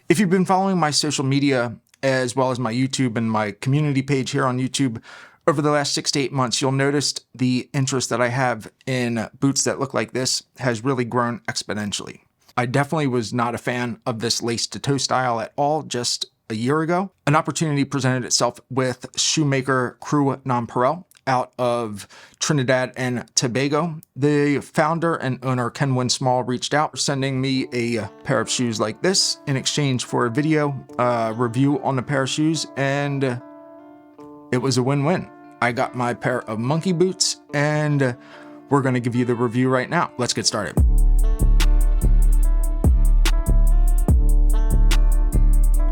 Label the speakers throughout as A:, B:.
A: If you've been following my social media as well as my YouTube and my community page here on YouTube over the last 6 to 8 months, you'll notice the interest that I have in boots that look like this has really grown exponentially. I definitely was not a fan of this lace-to-toe style at all just a year ago. An opportunity presented itself with shoemaker Crù Ñonpareil out of Trinidad and Tobago. The founder and owner, Ken Small, reached out, sending me a pair of shoes like this in exchange for a video review on the pair of shoes, and it was a win-win. I got my pair of monkey boots, and we're gonna give you the review right now. Let's get started.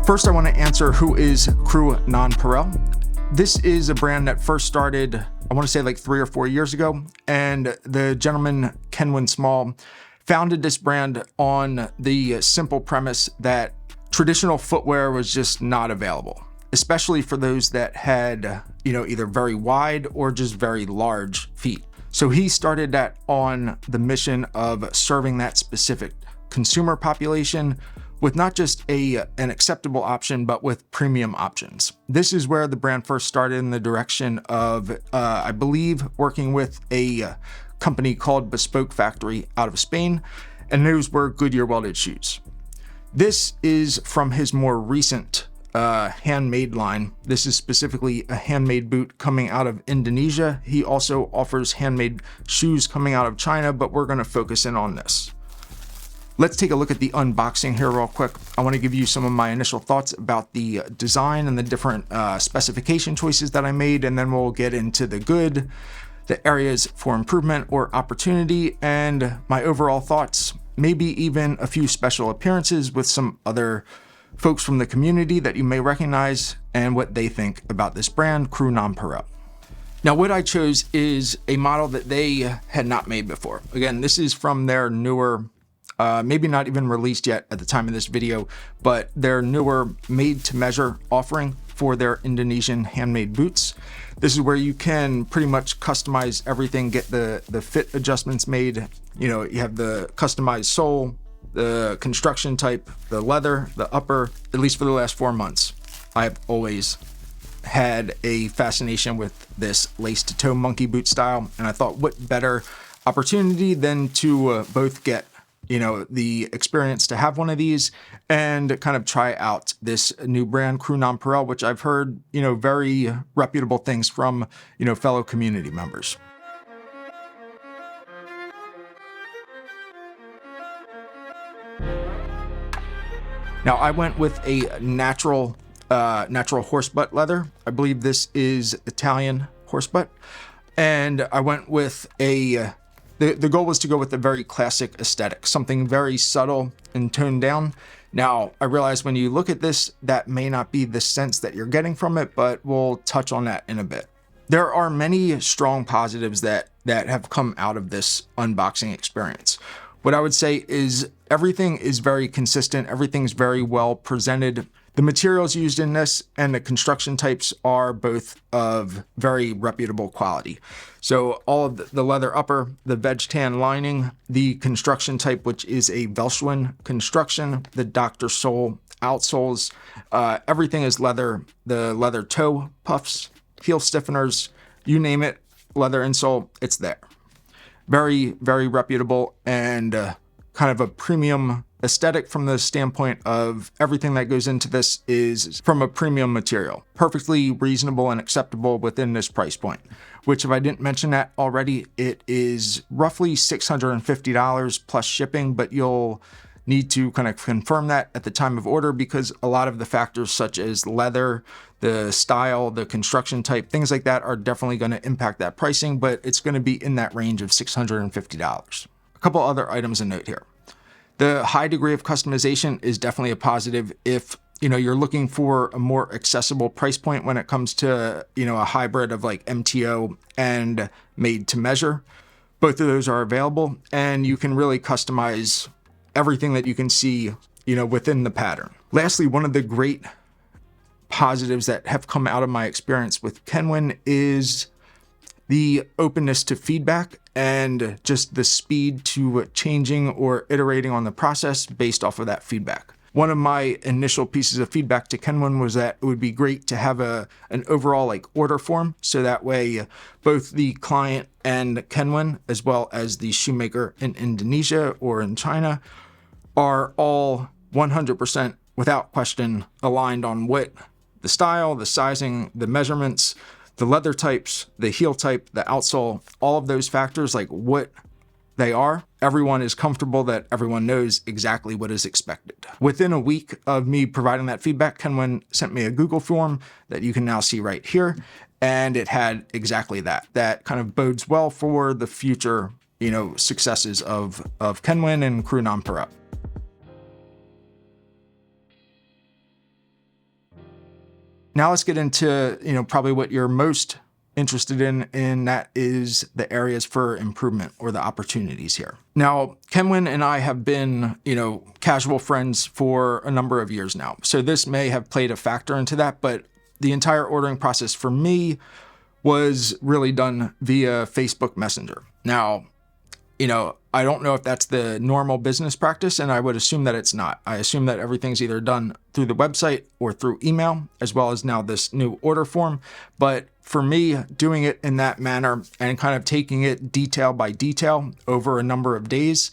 A: First, I want to answer who is Crù Ñonpareil. This is a brand that first started, I want to say like 3 or 4 years ago, and the gentleman, Ken Small, founded this brand on the simple premise that traditional footwear was just not available, especially for those that had, either very wide or just very large feet. So he started that on the mission of serving that specific consumer population with not just an acceptable option, but with premium options. This is where the brand first started in the direction of, I believe, working with a company called Bespoke Factory out of Spain, and those were Goodyear welded shoes. This is from his more recent handmade line. This is specifically a handmade boot coming out of Indonesia. He also offers handmade shoes coming out of China, but we're gonna focus in on this. Let's take a look at the unboxing here real quick. I want to give you some of my initial thoughts about the design and the different specification choices that I made, and then we'll get into the areas for improvement or opportunity, and my overall thoughts, maybe even a few special appearances with some other folks from the community that you may recognize and what they think about this brand, Crù Ñonpareil. Now, what I chose is a model that they had not made before. Again, this is from their newer, maybe not even released yet at the time of this video, but their newer made-to-measure offering for their Indonesian handmade boots. This is where you can pretty much customize everything, get the fit adjustments made. You have the customized sole, the construction type, the leather, the upper. At least for the last 4 months, I've always had a fascination with this lace-to-toe monkey boot style, and I thought what better opportunity than to both get the experience to have one of these and kind of try out this new brand, Crù Ñonpareil, which I've heard, very reputable things from, fellow community members. Now, I went with a natural horse butt leather. I believe this is Italian horse butt. And I went with the goal was to go with a very classic aesthetic, something very subtle and toned down. Now, I realize when you look at this, that may not be the sense that you're getting from it, but we'll touch on that in a bit. There are many strong positives that have come out of this unboxing experience. What I would say is everything is very consistent. Everything's very well presented. The materials used in this and the construction types are both of very reputable quality. So all of the leather upper, the veg tan lining, the construction type, which is a Veldschoen construction, the Dr. Sole outsoles, everything is leather, the leather toe puffs, heel stiffeners, you name it, leather insole, it's there. Very, very reputable and kind of a premium aesthetic from the standpoint of everything that goes into this is from a premium material. Perfectly reasonable and acceptable within this price point, which if I didn't mention that already, it is roughly $650 plus shipping, but you'll need to kind of confirm that at the time of order because a lot of the factors such as leather, the style, the construction type, things like that are definitely going to impact that pricing, but it's going to be in that range of $650. A couple other items to note here. The high degree of customization is definitely a positive if you're looking for a more accessible price point when it comes to a hybrid of like MTO and made to measure. Both of those are available, and you can really customize everything that you can see within the pattern. Lastly, one of the great positives that have come out of my experience with Kenwin is the openness to feedback and just the speed to changing or iterating on the process based off of that feedback. One of my initial pieces of feedback to Kenwin was that it would be great to have an overall like order form, so that way both the client and Kenwin, as well as the shoemaker in Indonesia or in China, are all 100% without question aligned on what the style, the sizing, the measurements, the leather types, the heel type, the outsole, all of those factors, like what they are. Everyone is comfortable that everyone knows exactly what is expected. Within a week of me providing that feedback, Kenwin sent me a Google form that you can now see right here. And it had exactly that. That kind of bodes well for the future, successes of Kenwin and Crù Ñonpareil. Now let's get into, probably what you're most interested in, and that is the areas for improvement or the opportunities here. Now, Kenwin and I have been, casual friends for a number of years now. So this may have played a factor into that, but the entire ordering process for me was really done via Facebook Messenger. Now, I don't know if that's the normal business practice, and I would assume that it's not. I assume that everything's either done through the website or through email, as well as now this new order form. But for me, doing it in that manner and kind of taking it detail by detail over a number of days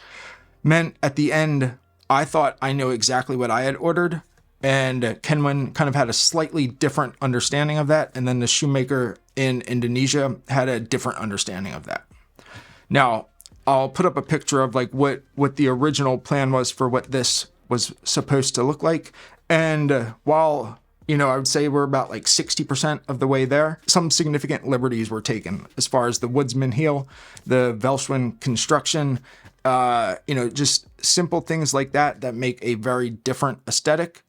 A: meant at the end, I thought I knew exactly what I had ordered, and Kenwin kind of had a slightly different understanding of that, and then the shoemaker in Indonesia had a different understanding of that. Now, I'll put up a picture of like what the original plan was for what this was supposed to look like. And while, I would say we're about like 60% of the way there, some significant liberties were taken as far as the woodsman heel, the Veldschoen construction, just simple things like that make a very different aesthetic,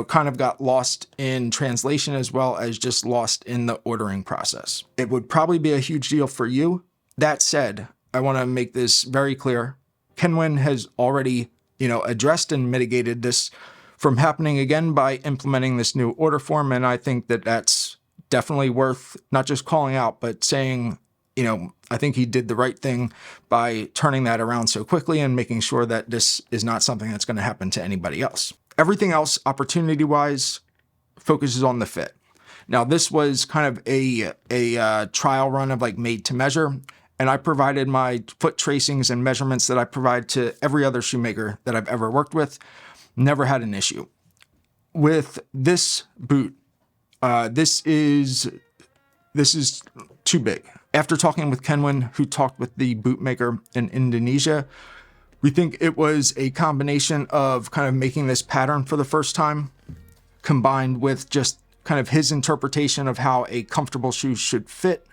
A: kind of got lost in translation as well as just lost in the ordering process. It would probably be a huge deal for you. That said, I want to make this very clear. Kenwin has already, addressed and mitigated this from happening again by implementing this new order form. And I think that that's definitely worth not just calling out, but saying, I think he did the right thing by turning that around so quickly and making sure that this is not something that's going to happen to anybody else. Everything else, opportunity-wise, focuses on the fit. Now, this was kind of a trial run of like made to measure. And I provided my foot tracings and measurements that I provide to every other shoemaker that I've ever worked with. Never had an issue. With this boot, this is too big. After talking with Kenwin, who talked with the bootmaker in Indonesia, we think it was a combination of kind of making this pattern for the first time, combined with just kind of his interpretation of how a comfortable shoe should fit,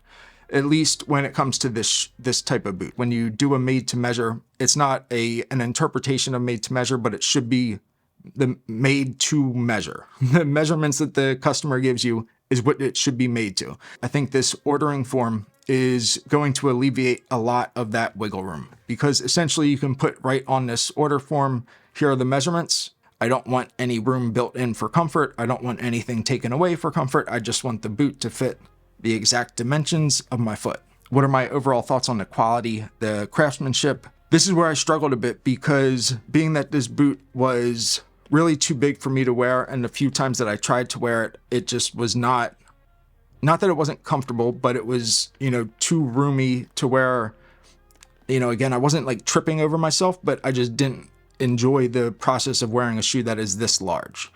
A: at least when it comes to this type of boot. When you do a made to measure, it's not an interpretation of made to measure, but it should be the made to measure. The measurements that the customer gives you is what it should be made to. I think this ordering form is going to alleviate a lot of that wiggle room, because essentially you can put right on this order form, here are the measurements. I don't want any room built in for comfort. I don't want anything taken away for comfort. I just want the boot to fit the exact dimensions of my foot. What are my overall thoughts on the quality, the craftsmanship? This is where I struggled a bit, because being that this boot was really too big for me to wear, and the few times that I tried to wear it, it just was not that it wasn't comfortable, but it was, too roomy to wear. Again, I wasn't like tripping over myself, but I just didn't enjoy the process of wearing a shoe that is this large.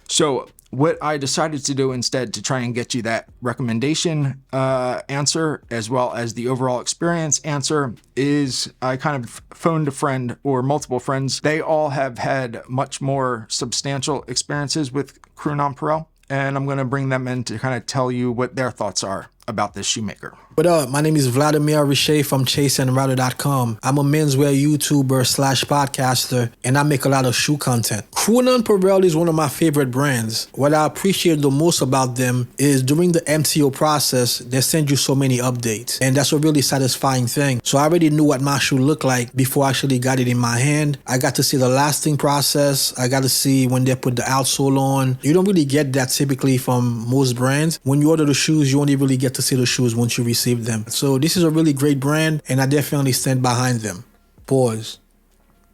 A: So what I decided to do instead, to try and get you that recommendation answer, as well as the overall experience answer, is I kind of phoned a friend or multiple friends. They all have had much more substantial experiences with Crù Ñonpareil, and I'm going to bring them in to kind of tell you what their thoughts are about this shoemaker.
B: What up? My name is Vladimir Richer from chaseandrouter.com. I'm a menswear YouTuber / podcaster, and I make a lot of shoe content. Crù Ñonpareil is one of my favorite brands. What I appreciate the most about them is during the MTO process, they send you so many updates, and that's a really satisfying thing. So I already knew what my shoe looked like before I actually got it in my hand. I got to see the lasting process. I got to see when they put the outsole on. You don't really get that typically from most brands. When you order the shoes, you only really get to see the shoes once you receive them. So this is a really great brand, and I definitely stand behind them. Pause.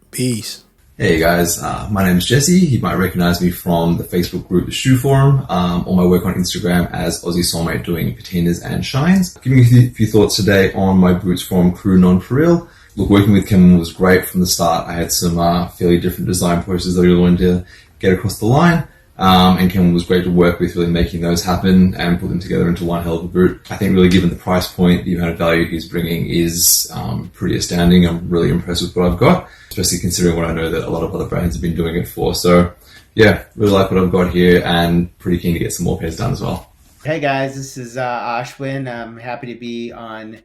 B: Peace.
C: Hey guys, my name is Jesse. You might recognize me from the Facebook group, the Shoe Forum, or my work on Instagram as Aussie Soulmate doing patinas and shines. Giving you a few thoughts today on my boots from Crù Ñonpareil. Look, working with Kenwin was great from the start. I had some fairly different design processes that I really wanted to get across the line. And Kenwin was great to work with, really making those happen and put them together into one hell of a boot. I think really given the price point, the amount of value he's bringing is pretty astounding. I'm really impressed with what I've got, especially considering what I know that a lot of other brands have been doing it for. So yeah, really like what I've got here and pretty keen to get some more pairs done as well.
D: Hey guys, this is Ashwin. I'm happy to be on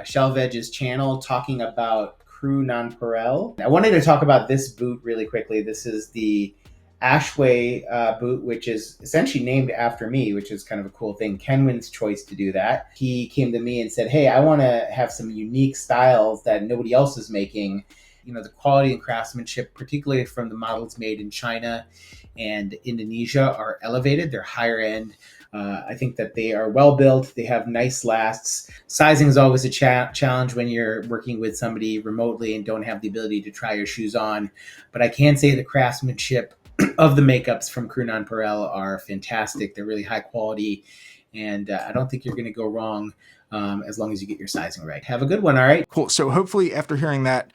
D: Shelf Edge's channel talking about Crù Ñonpareil. I wanted to talk about this boot really quickly. This is the Ashway boot, which is essentially named after me, which is kind of a cool thing. Kenwin's choice to do that. He came to me and said, hey, I want to have some unique styles that nobody else is making. You know, the quality and craftsmanship, particularly from the models made in China and Indonesia, are elevated. They're higher end. I think that they are well built. They have nice lasts. Sizing is always a challenge when you're working with somebody remotely and don't have the ability to try your shoes on. But I can say the craftsmanship of the makeups from Crù Ñonpareil are fantastic. They're really high quality, and I don't think you're going to go wrong as long as you get your sizing right. Have a good one, all right?
A: Cool. So hopefully after hearing that,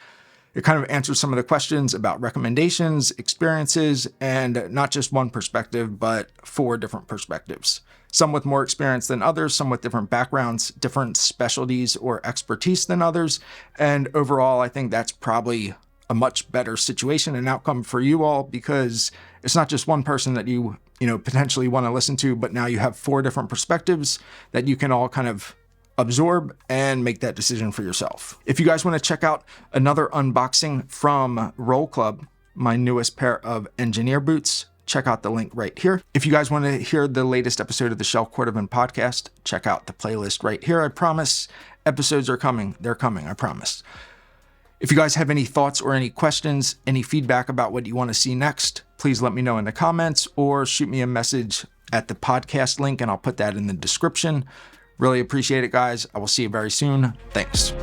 A: it kind of answers some of the questions about recommendations, experiences, and not just one perspective, but 4 different perspectives. Some with more experience than others, some with different backgrounds, different specialties or expertise than others. And overall, I think that's probably a much better situation and outcome for you all, because it's not just one person that you potentially want to listen to, but now you have 4 different perspectives that you can all kind of absorb and make that decision for yourself. If you guys want to check out another unboxing from Roll Club, my newest pair of engineer boots, check out the link right here. If you guys want to hear the latest episode of the Shelf Cordovan podcast, check out the playlist right here. I promise episodes are coming. They're coming, I promise. If you guys have any thoughts or any questions, any feedback about what you want to see next, please let me know in the comments or shoot me a message at the podcast link and I'll put that in the description. Really appreciate it, guys. I will see you very soon. Thanks.